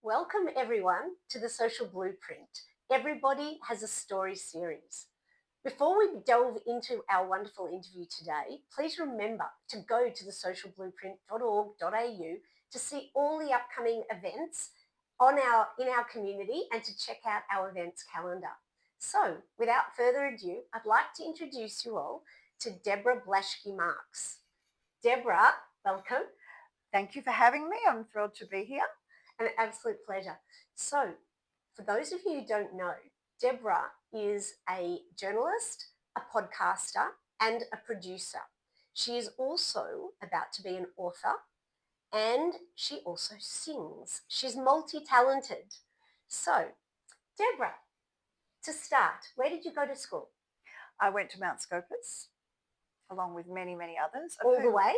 Welcome everyone to the Social Blueprint. Everybody has a story series. Before we delve into our wonderful interview today, please remember to go to thesocialblueprint.org.au to see all the upcoming events in our community and to check out our events calendar. So, without further ado, I'd like to introduce you all to Deborah Blashki-Marks. Deborah, welcome. Thank you for having me. I'm thrilled to be here. An absolute pleasure. So, for those of you who don't know, Deborah is a journalist, a podcaster, and a producer. She is also about to be an author and she also sings. She's multi talented. So, Deborah, to start, where did you go to school? I went to Mount Scopus along with many, many others. All the way?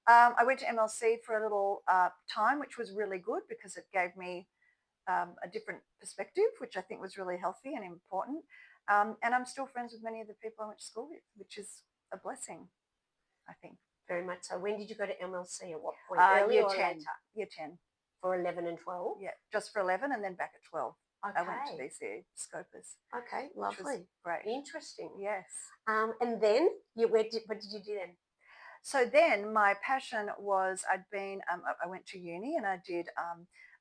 I went to MLC for a little time, which was really good because it gave me a different perspective, which I think was really healthy and important. And I'm still friends with many of the people I went to school with, which is a blessing, I think. Very much so. When did you go to MLC? At what point? Early year or 10. later? Year 10. For 11 and 12? Yeah, just for 11 and then back at 12. Okay. I went to BC Scopus. Okay, lovely. Great. Interesting. Yes. And then, what did you do then? So then my passion was I went to uni and I did a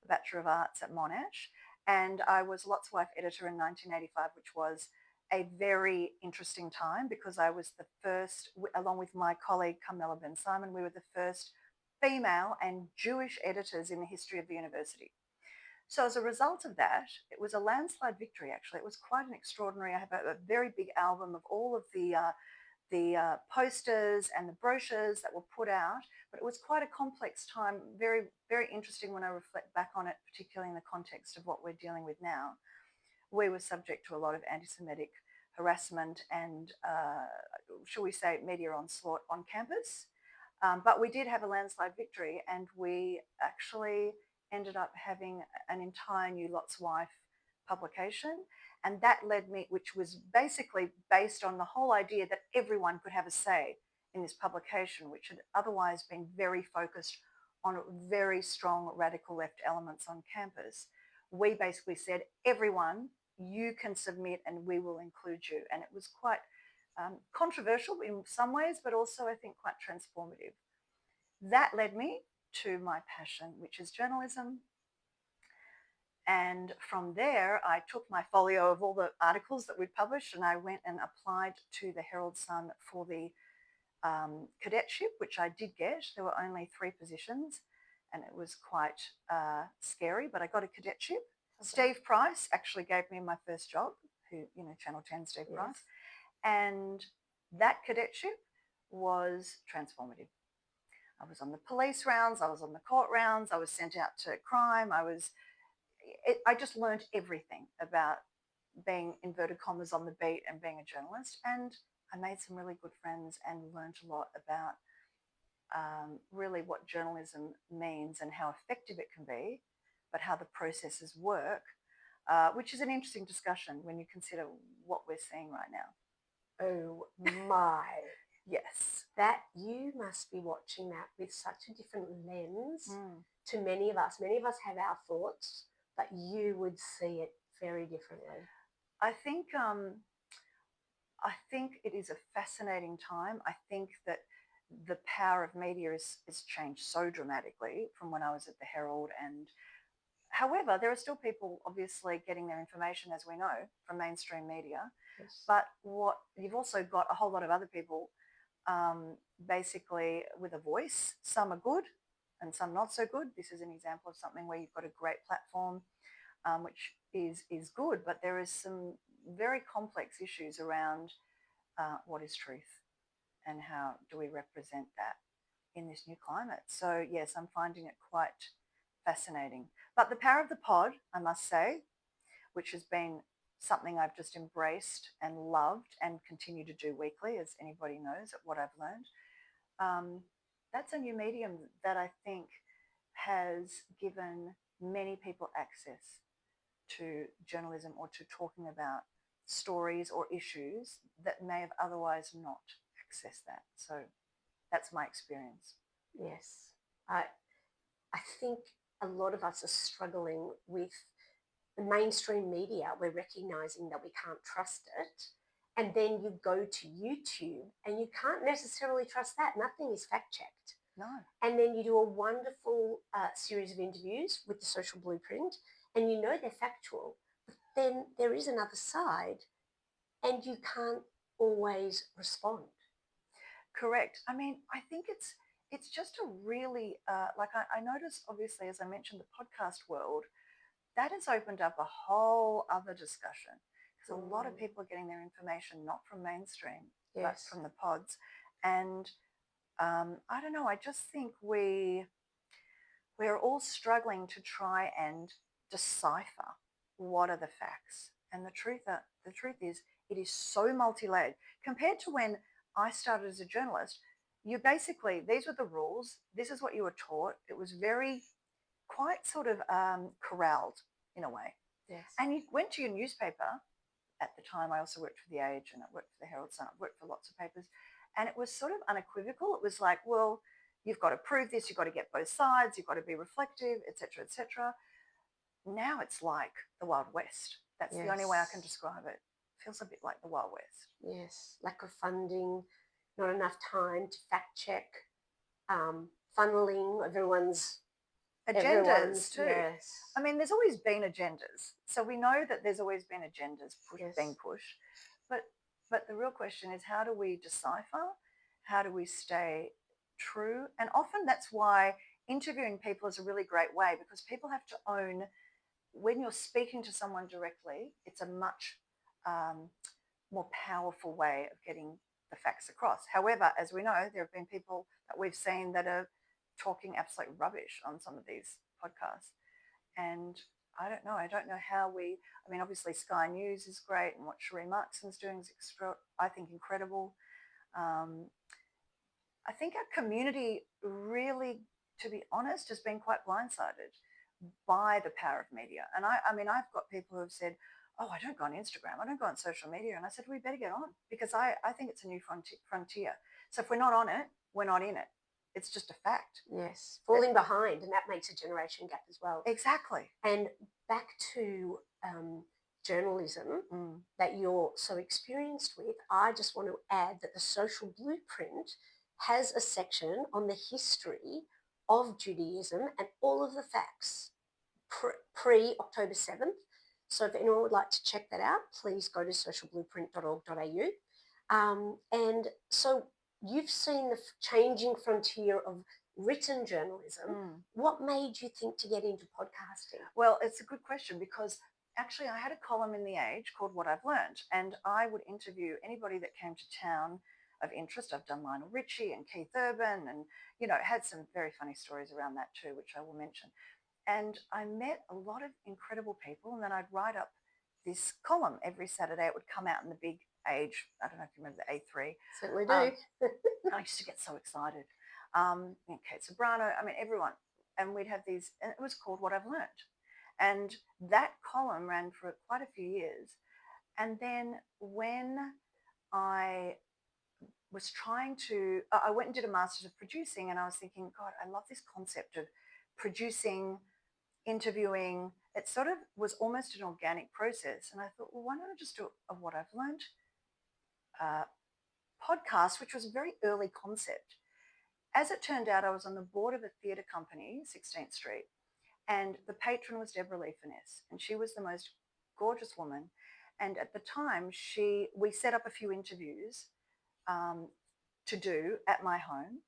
Bachelor of Arts at Monash, and I was Lots Wife editor in 1985, which was a very interesting time because I was the first, along with my colleague Carmela Ben Simon, we were the first female and Jewish editors in the history of the university. So as a result of that, it was a landslide victory, actually. It was quite an extraordinary, I have a very big album of all of the posters and the brochures that were put out, but it was quite a complex time, very, very interesting when I reflect back on it, particularly in the context of what we're dealing with now. We were subject to a lot of anti-Semitic harassment and, shall we say, media onslaught on campus. But we did have a landslide victory, and we actually ended up having an entire new Lot's Wife publication. And that led me, which was basically based on the whole idea that everyone could have a say in this publication, which had otherwise been very focused on very strong radical left elements on campus. We basically said, everyone, you can submit and we will include you. And it was quite controversial in some ways, but also I think quite transformative. That led me to my passion, which is journalism. And from there, I took my folio of all the articles that we'd published and I went and applied to the Herald Sun for the cadetship, which I did get. There were only 3 positions and it was quite scary, but I got a cadetship. Okay. Steve Price actually gave me my first job, Channel 10 Steve Yes. Price. And that cadetship was transformative. I was on the police rounds, I was on the court rounds, I was sent out to crime, I just learned everything about being, inverted commas, on the beat and being a journalist. And I made some really good friends and learned a lot about really what journalism means and how effective it can be, but how the processes work, which is an interesting discussion when you consider what we're seeing right now. Oh my. Yes. That you must be watching that with such a different lens to many of us. Many of us have our thoughts, but you would see it very differently. I think it is a fascinating time. I think that the power of media is changed so dramatically from when I was at the Herald. And however, there are still people obviously getting their information, as we know, from mainstream media. Yes. But what you've also got a whole lot of other people basically with a voice. Some are good and some not so good. This is an example of something where you've got a great platform, which is good, but there is some very complex issues around what is truth and how do we represent that in this new climate. So yes, I'm finding it quite fascinating. But the power of the pod, I must say, which has been something I've just embraced and loved and continue to do weekly, as anybody knows at what I've learned. That's a new medium that I think has given many people access to journalism or to talking about stories or issues that may have otherwise not accessed that. So that's my experience. Yes. I think a lot of us are struggling with the mainstream media. We're recognizing that we can't trust it. And then you go to YouTube and you can't necessarily trust that. Nothing is fact checked. No. And then you do a wonderful series of interviews with the Social Blueprint, and you know they're factual. But then there is another side, and you can't always respond. Correct. I mean, I think it's just a really like I noticed, obviously, as I mentioned, the podcast world that has opened up a whole other discussion because a lot of people are getting their information not from mainstream but from the pods, and I don't know. I just think we're all struggling to try and decipher what are the facts, and the truth is it is so multi-layered compared to when I started as a journalist. You basically, these were the rules. This is what you were taught. It was very quite sort of corralled in a way. Yes. And you went to your newspaper. At the time, I also worked for The Age and I worked for the Herald Sun. I've worked for lots of papers. And it was sort of unequivocal. It was like, well, you've got to prove this. You've got to get both sides. You've got to be reflective, etc., etc. Now it's like the Wild West. That's the only way I can describe it. It feels a bit like the Wild West. Yes. Lack of funding, not enough time to fact check, funneling everyone's agendas too. Yes. I mean, there's always been agendas. So we know that there's always been agendas being pushed. But the real question is, how do we decipher? How do we stay true? And often that's why interviewing people is a really great way, because people have to own, when you're speaking to someone directly, it's a much more powerful way of getting the facts across. However, as we know, there have been people that we've seen that are talking absolute rubbish on some of these podcasts. And I don't know how I mean, obviously Sky News is great, and what Sheree Markson's doing is I think incredible. I think our community really, to be honest, has been quite blindsided by the power of media. And I mean, I've got people who have said, oh, I don't go on Instagram, I don't go on social media. And I said, we better get on, because I think it's a new frontier. So if we're not on it, we're not in it. It's just a fact. Yes, falling behind, and that makes a generation gap as well. Exactly. And back to journalism that you're so experienced with, I just want to add that the Social Blueprint has a section on the history of Judaism and all of the facts pre-October 7th. So if anyone would like to check that out, please go to socialblueprint.org.au. And so you've seen the changing frontier of written journalism. What made you think to get into podcasting? Well, it's a good question, because actually I had a column in The Age called What I've Learned, and I would interview anybody that came to town of interest. I've done Lionel Richie and Keith Urban, and, you know, had some very funny stories around that too, which I will mention. And I met a lot of incredible people, and then I'd write up this column every Saturday. It would come out in the big Age. I don't know if you remember the A3. Certainly do. I used to get so excited. Kate Sobrano, I mean, everyone. And we'd have these, and it was called What I've Learned. And that column ran for quite a few years. And then when I was I went and did a Master's of Producing, and I was thinking, God, I love this concept of producing, interviewing. It sort of was almost an organic process. And I thought, well, why don't I just do a What I've Learned podcast, which was a very early concept. As it turned out, I was on the board of a theatre company, 16th Street, and the patron was Deborah Blashki-Marks, and she was the most gorgeous woman. And at the time, we set up a few interviews to do at my home.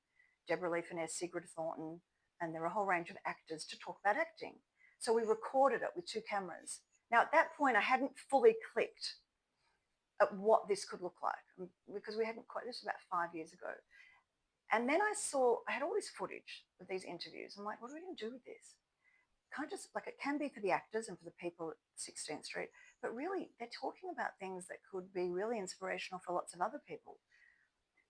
Deborah Blashki-Marks, Sigrid Thornton, and there were a whole range of actors to talk about acting. So we recorded it with 2 cameras. Now, at that point, I hadn't fully clicked at what this could look like, because we hadn't quite, this was about 5 years ago. And then I had all this footage of these interviews. I'm like, what are we going to do with this? Kind of just like, it can be for the actors and for the people at 16th Street, but really they're talking about things that could be really inspirational for lots of other people.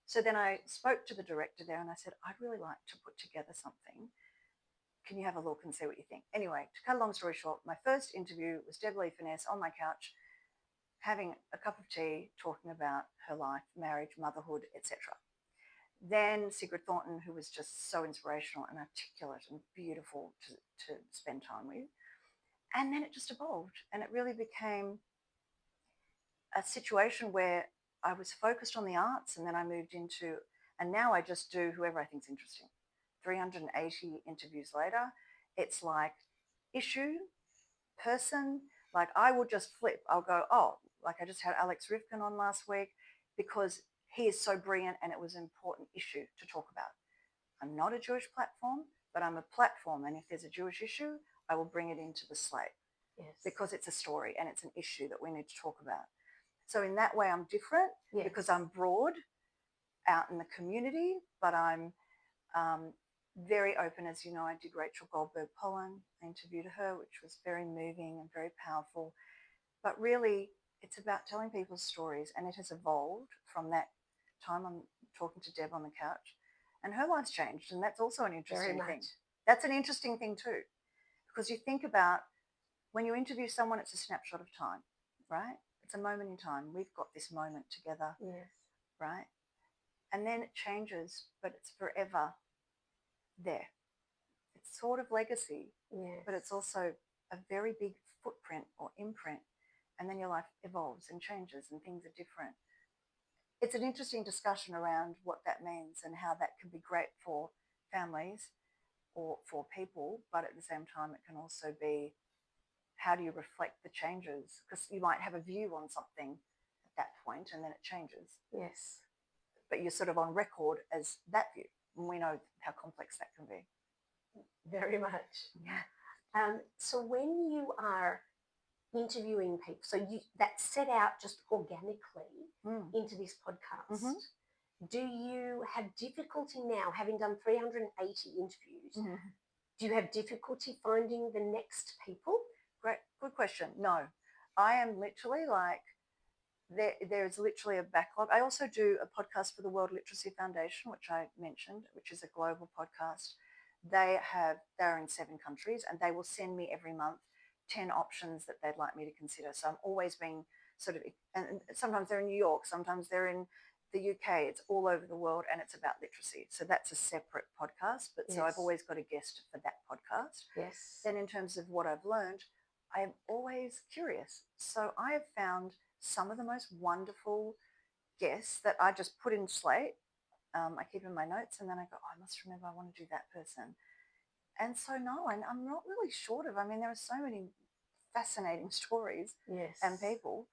So then I spoke to the director there and I said, I'd really like to put together something. Can you have a look and see what you think? Anyway, to cut a long story short, my first interview was Deborah Blashki-Marks on my couch, having a cup of tea, talking about her life, marriage, motherhood, etc. Then Sigrid Thornton, who was just so inspirational and articulate and beautiful to spend time with. And then it just evolved, and it really became a situation where I was focused on the arts, and then I moved into, and now I just do whoever I think's interesting. 380 interviews later, it's like issue, person, like I will just flip. I'll go, oh, like I just had Alex Rifkin on last week because he is so brilliant and it was an important issue to talk about. I'm not a Jewish platform, but I'm a platform, and if there's a Jewish issue, I will bring it into the slate. Yes. Because it's a story and it's an issue that we need to talk about. So in that way, I'm different because I'm broad out in the community, but I'm very open. As you know, I did Rachel Goldberg-Pollan. I interviewed her, which was very moving and very powerful. But really, it's about telling people's stories, and it has evolved from that time. I'm talking to Deb on the couch, and her life's changed, and that's also an interesting thing. That's an interesting thing too, because you think about when you interview someone, it's a snapshot of time, right? It's a moment in time. We've got this moment together, right? And then it changes, but it's forever there. It's sort of legacy, but it's also a very big footprint or imprint. And then your life evolves and changes and things are different. It's an interesting discussion around what that means and how that can be great for families or for people, but at the same time, it can also be, how do you reflect the changes? Because you might have a view on something at that point and then it changes. Yes. But you're sort of on record as that view. And we know how complex that can be. Very much. So when you are interviewing people, so that set out just organically into this podcast, do you have difficulty now, having done 380 interviews, do you have difficulty finding the next people? Great, good question. No, I am literally like, there's literally a backlog. I also do a podcast for the World Literacy Foundation, which I mentioned, which is a global podcast. They're in 7 countries, and they will send me every month 10 options that they'd like me to consider. So I'm always being sort of, and sometimes they're in New York, sometimes they're in the UK, it's all over the world, and it's about literacy. So that's a separate podcast, but so I've always got a guest for that podcast. Yes. Then in terms of what I've learned, I am always curious. So I have found some of the most wonderful guests that I just put in slate. I keep in my notes, and then I go, oh, I must remember I want to do that person. And so no, and I'm not really short of, I mean, there are so many fascinating stories and people.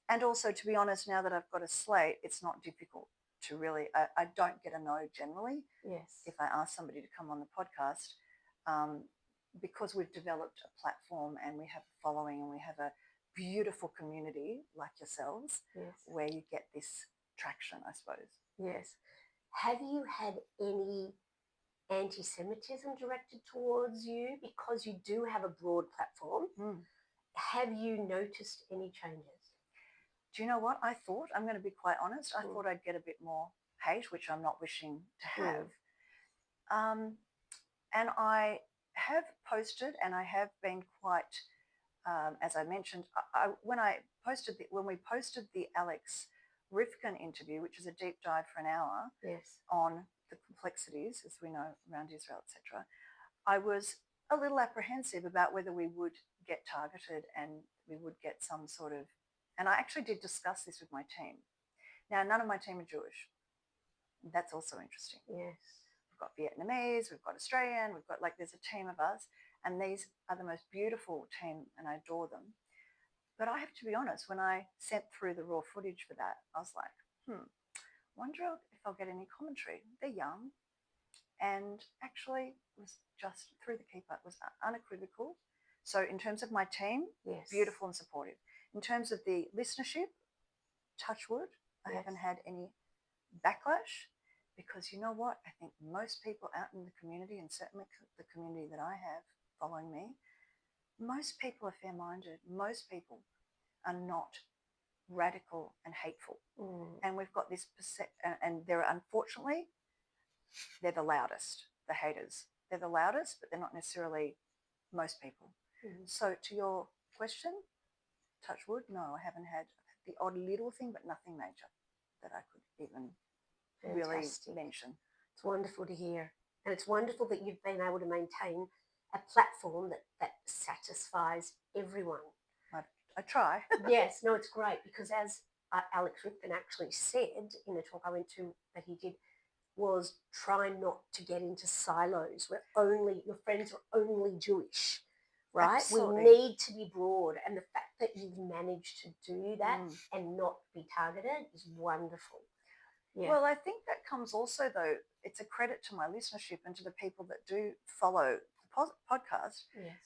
And also, to be honest, now that I've got a slate, it's not difficult to really, I don't get a no generally if I ask somebody to come on the podcast, because we've developed a platform and we have a following and we have a beautiful community like yourselves where you get this traction, I suppose. Yes. Have you had any anti-Semitism directed towards you because you do have a broad platform? Have you noticed any changes? Do you know what I thought? I'm going to be quite honest. I thought I'd get a bit more hate, which I'm not wishing to have. And I have posted, and I have been quite, as I mentioned, when we posted the Alex Rifkin interview, which is a deep dive for an hour on the complexities, as we know, around Israel, etc., I was a little apprehensive about whether we would get targeted and we would get some sort of, and I actually did discuss this with my team. Now, none of my team are Jewish. That's also interesting. Yes. We've got Vietnamese, we've got Australian, we've got, like, there's a team of us, and these are the most beautiful team, and I adore them. But I have to be honest, when I sent through the raw footage for that, I was like, wonder if I'll get any commentary. They're young, and actually was just through the keeper. It was unequivocal. So in terms of my team, beautiful and supportive. In terms of the listenership, touch wood, I haven't had any backlash, because you know what? I think most people out in the community, and certainly the community that I have following me, most people are fair-minded. Most people are not radical and hateful. And we've got this and they're, unfortunately, they're the loudest, the haters. They're the loudest, but they're not necessarily most people. So to your question, touch wood, no, I haven't had the odd little thing, but nothing major that I could even really Fantastic. mention. It's wonderful to hear. And it's wonderful that you've been able to maintain a platform that satisfies everyone. I try. Yes, no, it's great because as Alex Ripken actually said in a talk I went to that he did, was try not to get into silos where only your friends are only Jewish, right? Absolutely. We need to be broad, and the fact that you've managed to do that and not be targeted is wonderful. Yeah. Well, I think that comes also, though, it's a credit to my listenership and to the people that do follow the podcast. Yes.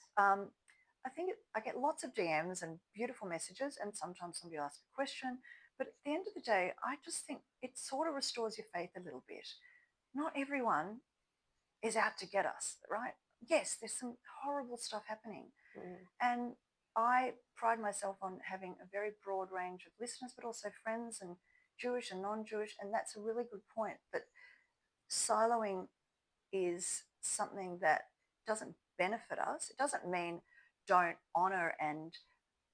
I think I get lots of DMs and beautiful messages, and sometimes somebody asks a question. But at the end of the day, I just think it sort of restores your faith a little bit. Not everyone is out to get us, right? Yes, there's some horrible stuff happening. And I pride myself on having a very broad range of listeners, but also friends and Jewish and non-Jewish. And that's a really good point, that siloing is something that doesn't benefit us. It doesn't mean don't honour and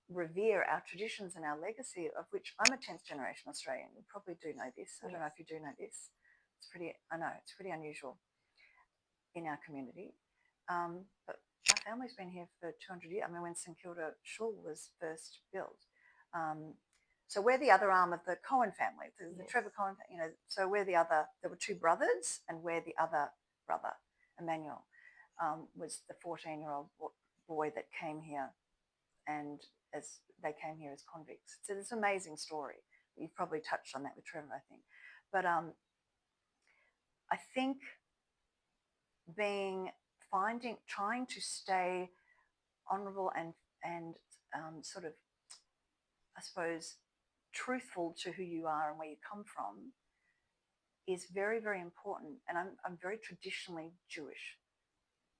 revere our traditions and our legacy, of which I'm a 10th generation Australian. You probably do know this. I don't know if you do know this. It's pretty unusual in our community. But my family's been here for 200 years. I mean, when St Kilda Shul was first built. So we're the other arm of the Cohen family, the Trevor Cohen, so we're the other, there were two brothers, and we're the other brother. Emmanuel was the 14-year-old boy that came here, and as they came here as convicts. So it's an amazing story. You've probably touched on that with Trevor, I think. But I think trying to stay honourable and sort of, I suppose, truthful to who you are and where you come from is very, very important. And I'm very traditionally Jewish,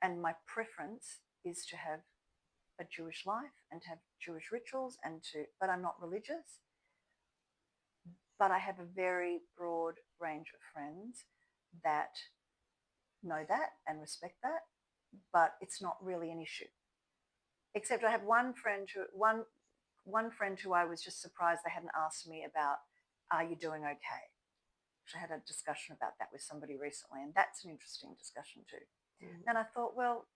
and my preference is to have a Jewish life and to have Jewish rituals but I'm not religious. But I have a very broad range of friends that know that and respect that, but it's not really an issue. Except I have one friend who I was just surprised they hadn't asked me about, are you doing okay? I had a discussion about that with somebody recently, and that's an interesting discussion too. And I thought, well,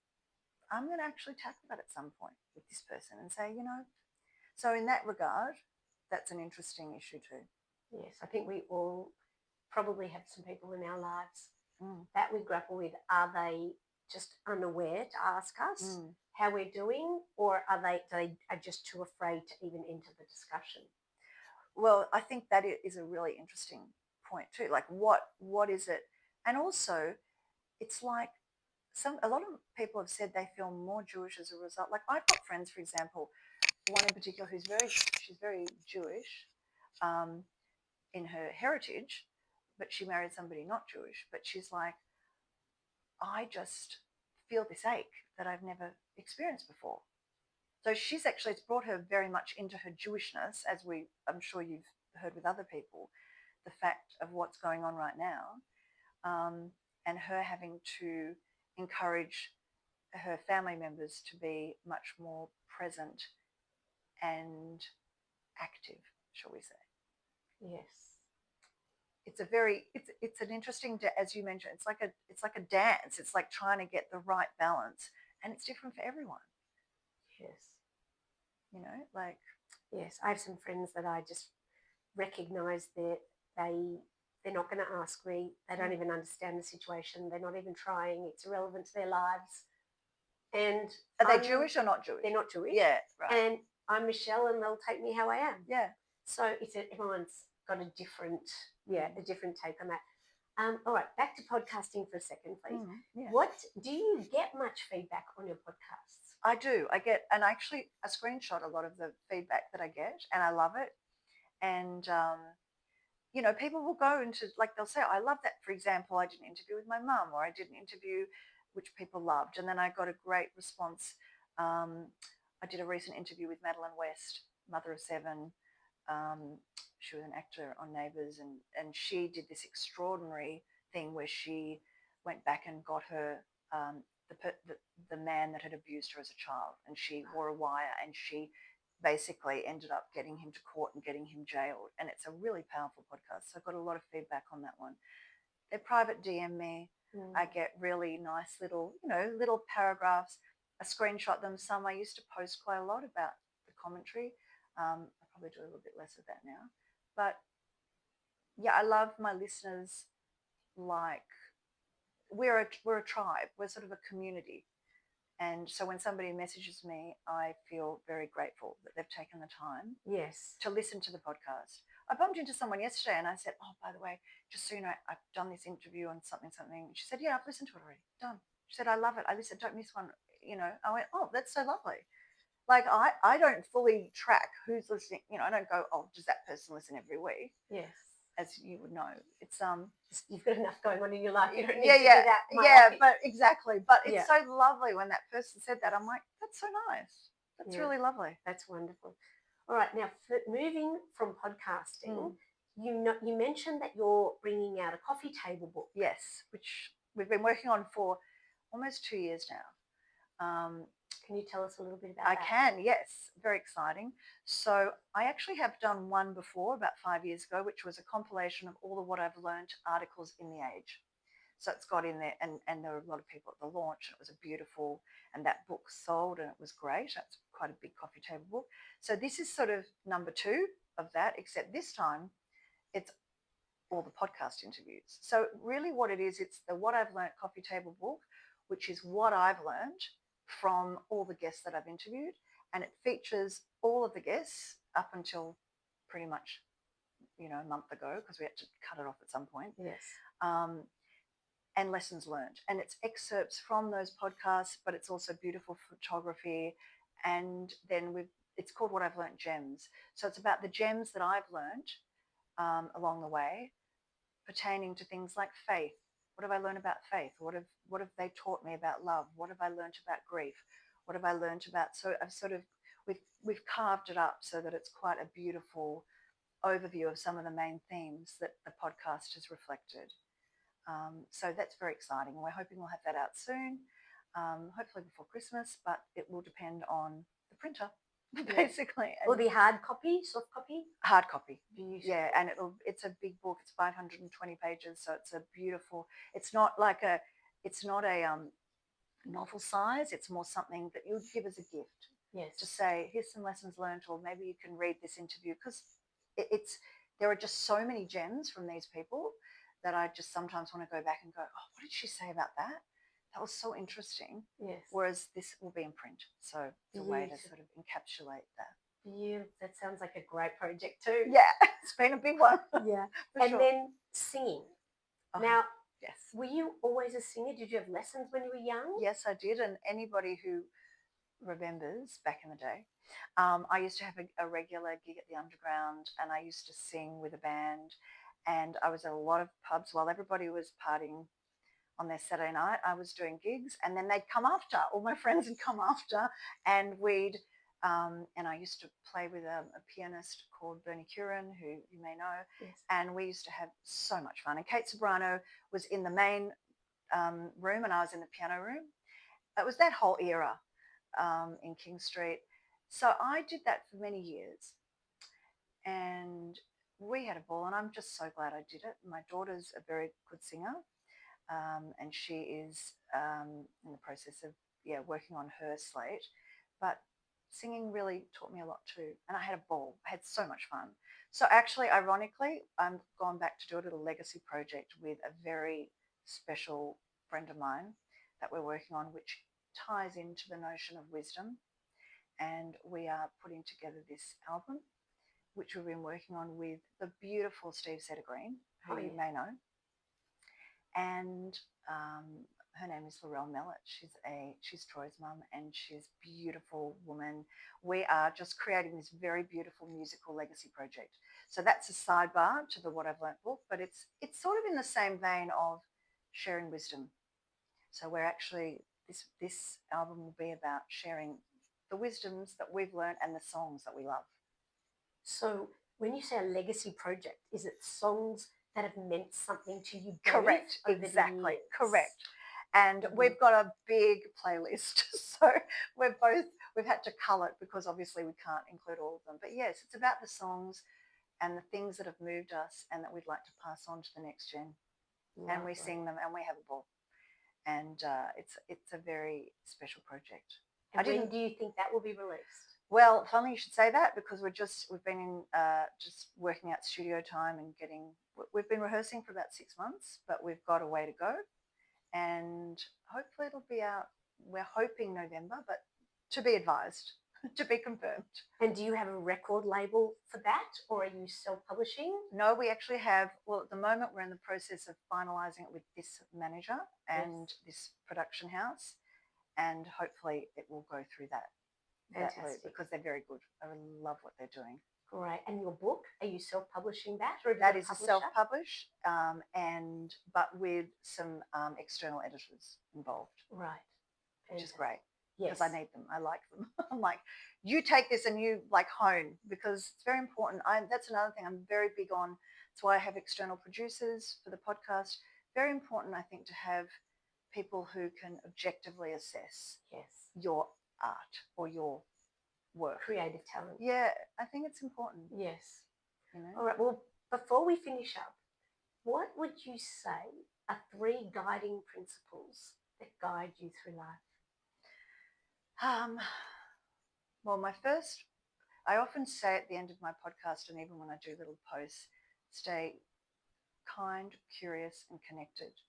I'm going to actually tackle that at some point with this person and say, so in that regard, that's an interesting issue too. Yes, I think we all probably have some people in our lives that we grapple with. Are they just unaware to ask us how we're doing, or are they are just too afraid to even enter the discussion? Well, I think that is a really interesting point too. Like, what is it? And also, it's like a lot of people have said they feel more Jewish as a result. Like, I've got friends, for example, one in particular she's very Jewish in her heritage, but she married somebody not Jewish. But she's like, I just feel this ache that I've never experienced before. So it's brought her very much into her Jewishness, as I'm sure you've heard with other people, the fact of what's going on right now, and her having to encourage her family members to be much more present and active, shall we say. Yes. It's an interesting, as you mentioned, it's like a dance. It's like trying to get the right balance, and it's different for everyone. Yes. Yes, I have some friends that I just recognise that they're not going to ask me. They don't even understand the situation. They're not even trying. It's irrelevant to their lives. And are they Jewish or not Jewish? They're not Jewish. Yeah, right. And I'm Michelle, and they'll take me how I am. Yeah. So everyone's got a different take on that. All right, back to podcasting for a second, please. Yeah. What do you get much feedback on your podcasts? I do. I screenshot a lot of the feedback that I get, and I love it. And people will go into, like, they'll say, I love that. For example, I did an interview with my mum, or I did an interview which people loved, and then I got a great response. I did a recent interview with Madeline West, mother of 7. She was an actor on Neighbours, and she did this extraordinary thing where she went back and got her the man that had abused her as a child, and she wore a wire, and she basically ended up getting him to court and getting him jailed. And it's a really powerful podcast. So I got a lot of feedback on that one. They're private DM me. I get really nice little, little paragraphs. I screenshot them. Some I used to post quite a lot about the commentary. I probably do a little bit less of that now. But yeah, I love my listeners. Like, we're a tribe. We're sort of a community. And so when somebody messages me, I feel very grateful that they've taken the time Yes. to listen to the podcast. I bumped into someone yesterday and I said, oh, by the way, just so you know, I've done this interview on something. She said, yeah, I've listened to it already. Done. She said, I love it. I listened, don't miss one. I went, oh, that's so lovely. Like, I don't fully track who's listening. I don't go, oh, does that person listen every week? Yes. As you would know, it's you've got enough going on in your life. You don't need to do that. But exactly. But it's so lovely when that person said that. I'm like, that's so nice. That's really lovely. That's wonderful. All right, now moving from podcasting, you mentioned that you're bringing out a coffee table book. Yes, which we've been working on for almost 2 years now. Can you tell us a little bit about that? I can, yes. Very exciting. So I actually have done one before about 5 years ago, which was a compilation of all of what I've learned articles in The Age. So it's got in there, and there were a lot of people at the launch. It was a beautiful, and that book sold, and it was great. That's quite a big coffee table book. So this is sort of number 2 of that, except this time it's all the podcast interviews. So really what it is, it's the What I've Learned coffee table book, which is what I've learned from all the guests that I've interviewed. And it features all of the guests up until pretty much, a month ago, because we had to cut it off at some point. Yes. And lessons learned. And it's excerpts from those podcasts, but it's also beautiful photography. And then it's called What I've Learned Gems. So it's about the gems that I've learned along the way, pertaining to things like faith. What have I learned about faith? What have they taught me about love? What have I learned about grief? What have I learned about? So I've sort of we've carved it up so that it's quite a beautiful overview of some of the main themes that the podcast has reflected. So that's very exciting. We're hoping we'll have that out soon, hopefully before Christmas, but it will depend on the printer. Basically. Will it be hard copy, soft copy? Hard copy. Beautiful. Yeah, and it's a big book. It's 520 pages, so it's a beautiful. It's not a novel size. It's more something that you would give as a gift. Yes. To say, here's some lessons learned, or maybe you can read this interview, because there are just so many gems from these people that I just sometimes want to go back and go, oh, what did she say about that? That was so interesting. Yes. Whereas this will be in print. So it's a way to sort of encapsulate that. Yeah, that sounds like a great project too. Yeah, it's been a big one. Yeah. And then singing. Now, yes. Were you always a singer? Did you have lessons when you were young? Yes, I did. And anybody who remembers back in the day, I used to have a regular gig at the Underground, and I used to sing with a band, and I was at a lot of pubs while everybody was partying on their Saturday night. I was doing gigs, and then they'd come after. All my friends would come after, and and I used to play with a pianist called Bernie Curran, who you may know. Yes. And we used to have so much fun. And Kate Sobrano was in the main room, and I was in the piano room. It was that whole era in King Street. So I did that for many years, and we had a ball, and I'm just so glad I did it. My daughter's a very good singer. And she is in the process of working on her slate, but singing really taught me a lot too, and I had a ball. I had so much fun. So actually, ironically, I'm gone back to do a little legacy project with a very special friend of mine that we're working on, which ties into the notion of wisdom, and we are putting together this album, which we've been working on with the beautiful Steve Settergreen, who you may know. And her name is Laurel Mellett. She's Troy's mum, and she's a beautiful woman. We are just creating this very beautiful musical legacy project. So that's a sidebar to the What I've Learnt book, but it's sort of in the same vein of sharing wisdom. So we're actually this album will be about sharing the wisdoms that we've learned and the songs that we love. So when you say a legacy project, is it songs that have meant something to you both? Correct, exactly, correct. And we've got a big playlist. So we've had to cull it because obviously we can't include all of them. But yes, it's about the songs and the things that have moved us and that we'd like to pass on to the next gen. Lovely. And we sing them and we have a ball. And it's a very special project. And when do you think that will be released? Well, funny you should say that because we've been in just working out studio time and we've been rehearsing for about 6 months, but we've got a way to go, and hopefully it'll be out. We're hoping November, but to be advised, to be confirmed. And do you have a record label for that, or are you self-publishing? No, we actually have. Well, at the moment we're in the process of finalising it with this manager and this production house, and hopefully it will go through that. Fantastic. Because they're very good. I love what they're doing. Great. And your book, are you self-publishing that? Or that is a self-publish, but with some external editors involved. Right. Which is great. Yes. Because I need them. I like them. I'm like, you take this and you hone, because it's very important. That's another thing I'm very big on. That's why I have external producers for the podcast. Very important, I think, to have people who can objectively assess your art or your work. Creative talent. Yeah, I think it's important. Yes. You know? All right, well, before we finish up, what would you say are 3 guiding principles that guide you through life? Well, I often say at the end of my podcast, and even when I do little posts, stay kind, curious, and connected.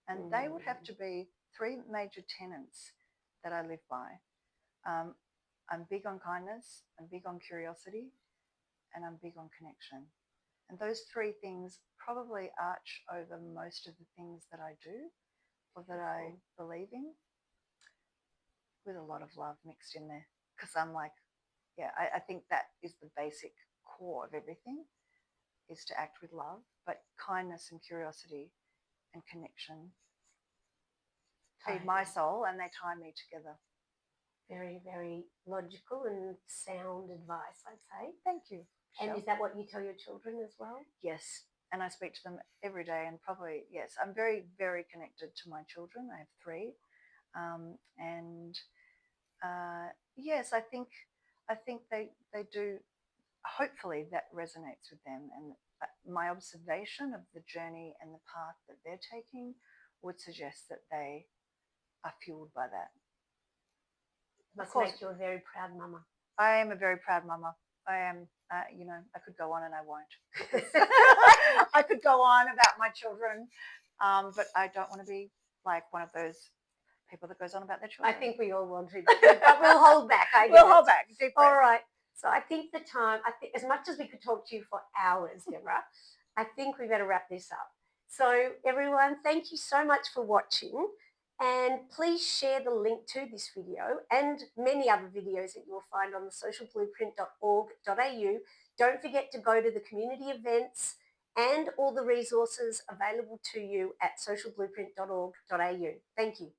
And they would have to be 3 major tenets that I live by. I'm big on kindness, I'm big on curiosity, and I'm big on connection. And those 3 things probably arch over most of the things that I do or that I believe in, with a lot of love mixed in there. Because I'm like, I think that is the basic core of everything, is to act with love, but kindness and curiosity and connection feed my soul and they tie me together. Very, very logical and sound advice, I'd say. Thank you. And is that what you tell your children as well? Yes. And I speak to them every day, and probably, yes, I'm very, very connected to my children. I have 3. Yes, I think they do. Hopefully that resonates with them. And my observation of the journey and the path that they're taking would suggest that they are fueled by that. Must make you a very proud mama. I am a very proud mama. I am, I could go on and I won't. I could go on about my children, but I don't want to be like one of those people that goes on about their children. I think we all want to, but we'll hold back. We'll hold back. All right. So I think as much as we could talk to you for hours, Deborah, I think we better wrap this up. So everyone, thank you so much for watching. And please share the link to this video and many other videos that you'll find on the socialblueprint.org.au. Don't forget to go to the community events and all the resources available to you at socialblueprint.org.au. Thank you.